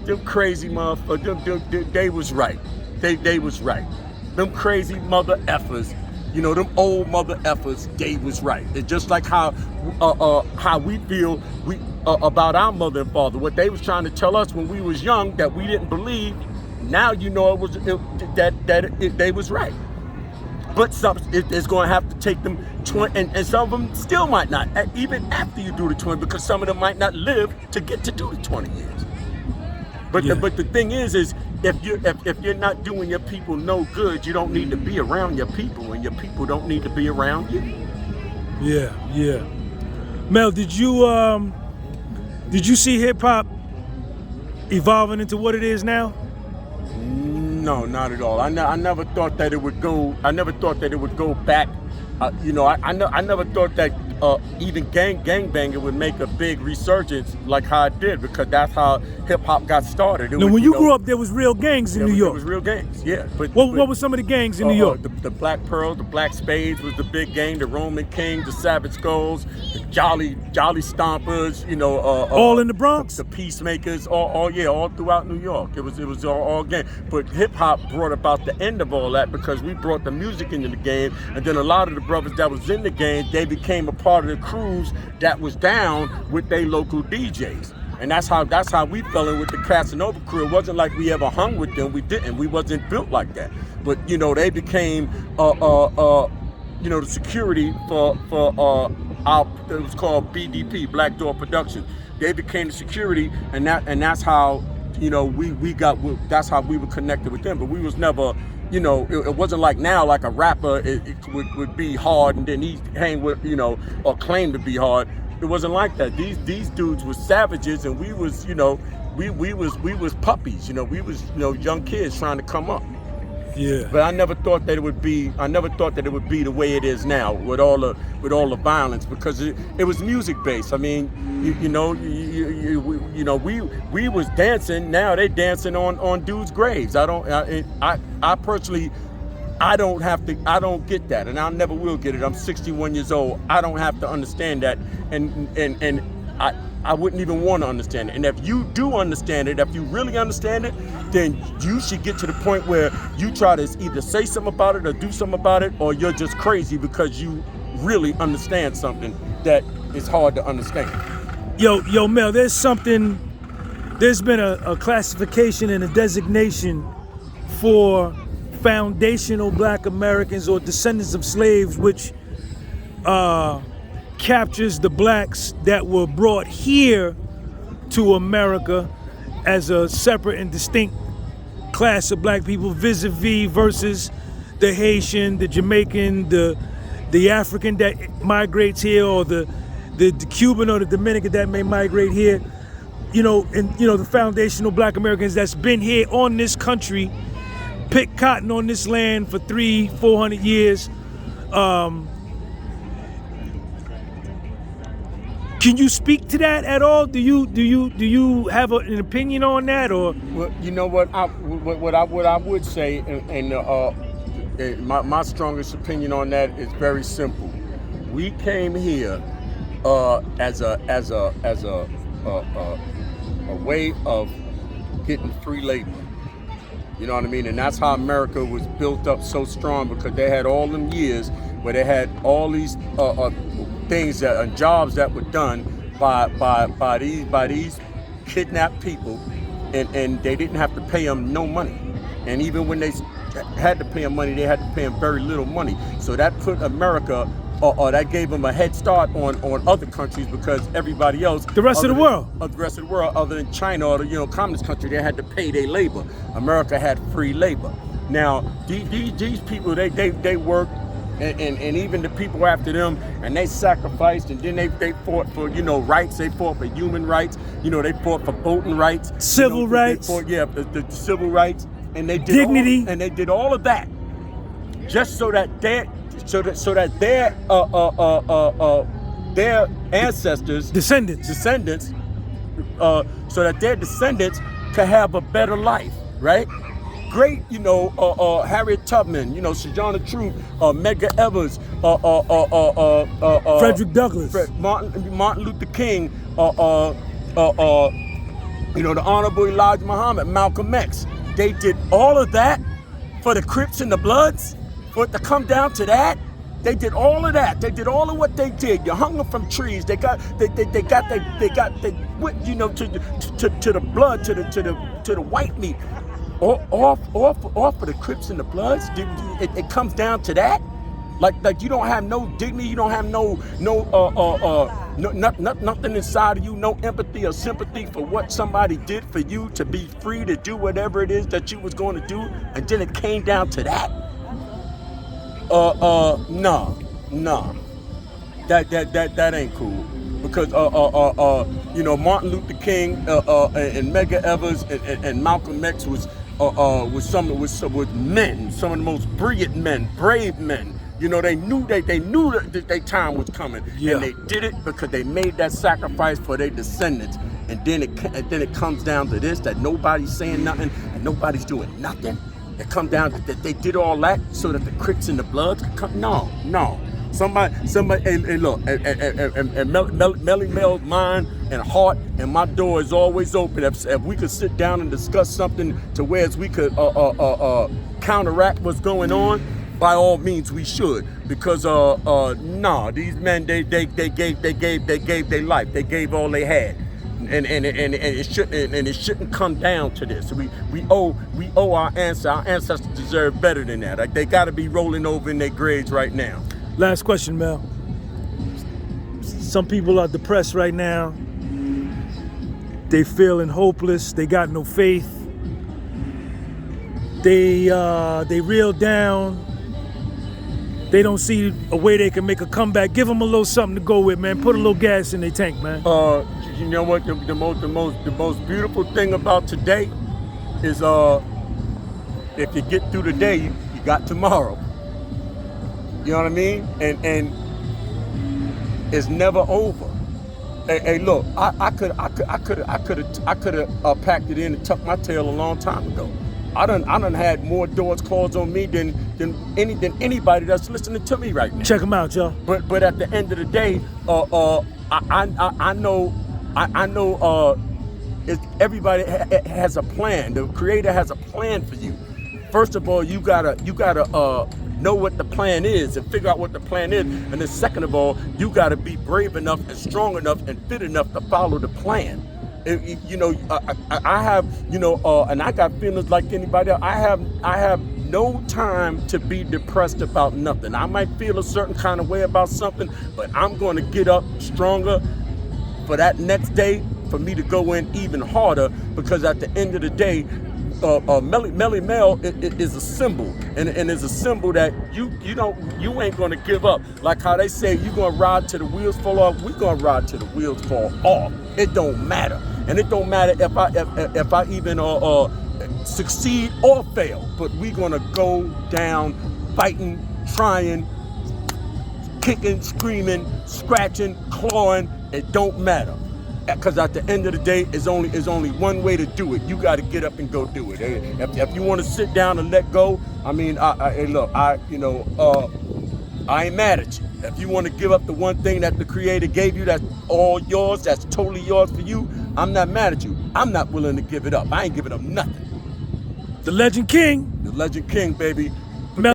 them crazy motherfuckers, they was right. They was right. Them crazy mother effers, them old mother effers, they was right. It's just like how we feel about our mother and father. What they was trying to tell us when we was young that we didn't believe. Now they was right. But it's going to have to take them 20, and some of them still might not, even after you do the 20, because some of them might not live to get to do the 20 years. But the thing is if you're not doing your people no good, you don't need to be around your people, and your people don't need to be around you. Yeah. Mel, did you see hip hop evolving into what it is now? No, not at all. I never thought that it would go. I never thought that it would go back. I never thought that even gangbanging would make a big resurgence like how it did, because that's how hip hop got started. Now, when you grew up, there was real gangs in New York. There was real gangs, yeah. But what were some of the gangs in New York? The Black Pearls, the Black Spades was the big gang. The Roman Kings, the Savage Skulls, the Jolly Stompers. All in the Bronx. The Peacemakers, all throughout New York. It was all gang. But hip hop brought about the end of all that, because we brought the music into the game, and then a lot of the brothers that was in the game, they became a part of the crews that was down with their local DJs. And that's how we fell in with the Casanova crew. It wasn't like we ever hung with them. We didn't. We wasn't built like that. But they became the security for our, it was called BDP, Black Door Production. They became the security, and that's how that's how we were connected with them. But we was never, it wasn't like now, like a rapper it would be hard and then he hang with, or claim to be hard. It wasn't like that. These dudes were savages, and we was, we was puppies, we was, young kids trying to come up. Yeah. But I never thought that it would be the way it is now with all the violence, because it was music based. I mean, we was dancing. Now they dancing on dudes' graves. I personally, I don't get that, and I never will get it. I'm 61 years old. I don't have to understand that, and I wouldn't even want to understand it. And if you do understand it, if you really understand it, then you should get to the point where you try to either say something about it or do something about it, or you're just crazy because you really understand something that is hard to understand. Yo, Mel, there's been a classification and a designation for foundational Black Americans or descendants of slaves, which captures the blacks that were brought here to America as a separate and distinct class of black people, vis-a-vis versus the Haitian, the Jamaican, the African that migrates here, or the Cuban or the Dominican that may migrate here. The foundational Black Americans that's been here on this country, picked cotton on this land for 300-400 years. Can you speak to that at all? Do you have an opinion on that, or? Well, you know what I would say, and my strongest opinion on that is very simple. We came here as a way of getting free labor. You know what I mean? And that's how America was built up so strong, because they had all them years where they had all these things and jobs that were done by these kidnapped people, and they didn't have to pay them no money. And even when they had to pay them money, they had to pay them very little money. So that put America, or that gave them a head start on other countries, because everybody else, the rest of the world, other than China or the communist country, they had to pay their labor. America had free labor. Now these people, they worked. And even the people after them, and they sacrificed, and then they fought for rights. They fought for human rights. They fought for voting rights, civil rights. They fought, the civil rights, and they did dignity, and they did all of that just so that their ancestors, descendants, so that their descendants could have a better life, right? Great, Harriet Tubman, Sojourner Truth, Medgar Evers, Frederick Douglass, Martin Luther King, You know, the Honorable Elijah Muhammad, Malcolm X. They did all of that for the Crips and the Bloods, for it to come down to that. They did all of that. They did all of what they did. You hung them from trees. They got what, you know, to the blood, to the white meat. Off of the Crips and the Bloods. It comes down to that. Like you don't have no dignity. You don't have nothing inside of you. No empathy or sympathy for what somebody did for you to be free to do whatever it is that you was going to do. And then it came down to that. Nah. That ain't cool. Because you know, Martin Luther King and Medgar Evers and Malcolm X was men, some of the most brilliant men, brave men. You know, they knew that their time was coming, yeah. And they did it because they made that sacrifice for their descendants. And then it comes down to this, that nobody's saying nothing and nobody's doing nothing. It comes down to that they did all that so that the Crips and the Bloods could come. No. Somebody, hey look, and MELLE's mind and heart and my door is always open. If we could sit down and discuss something to where we could counteract what's going on, by all means we should. Because these men they gave their life. They gave all they had. And it shouldn't come down to this. We owe our ancestors. Our ancestors deserve better than that. Like, they got to be rolling over in their graves right now. Last question, Mel. Some people are depressed right now. They feeling hopeless. They got no faith. They real down. They don't see a way they can make a comeback. Give them a little something to go with, man. Put a little gas in their tank, man. You know what? The most beautiful thing about today is if you get through the day, you got tomorrow. You know what I mean? And it's never over. Hey, look, I could have packed it in and tucked my tail a long time ago. I done had more doors closed on me than anybody that's listening to me right now. Check them out, y'all. But at the end of the day, I know everybody has a plan. The Creator has a plan for you. First of all, you gotta know what the plan is and figure out what the plan is. And then second of all, you gotta be brave enough and strong enough and fit enough to follow the plan. You know, I have, you know, and I got feelings like anybody else. I have no time to be depressed about nothing. I might feel a certain kind of way about something, but I'm going to get up stronger for that next day, for me to go in even harder, because at the end of the day, MEL is a symbol, and it's a symbol that you ain't gonna give up. Like how they say, you gonna ride till the wheels fall off. We gonna ride till the wheels fall off. It don't matter, and it don't matter if I even succeed or fail. But we gonna go down, fighting, trying, kicking, screaming, scratching, clawing. It don't matter. Because at the end of the day, it's only one way to do it. You got to get up and go do it. If you want to sit down and let go, I mean, I ain't mad at you. If you want to give up the one thing that the Creator gave you, that's all yours, that's totally yours for you, I'm not mad at you. I'm not willing to give it up. I ain't giving up nothing. The Legend King. The Legend King, baby.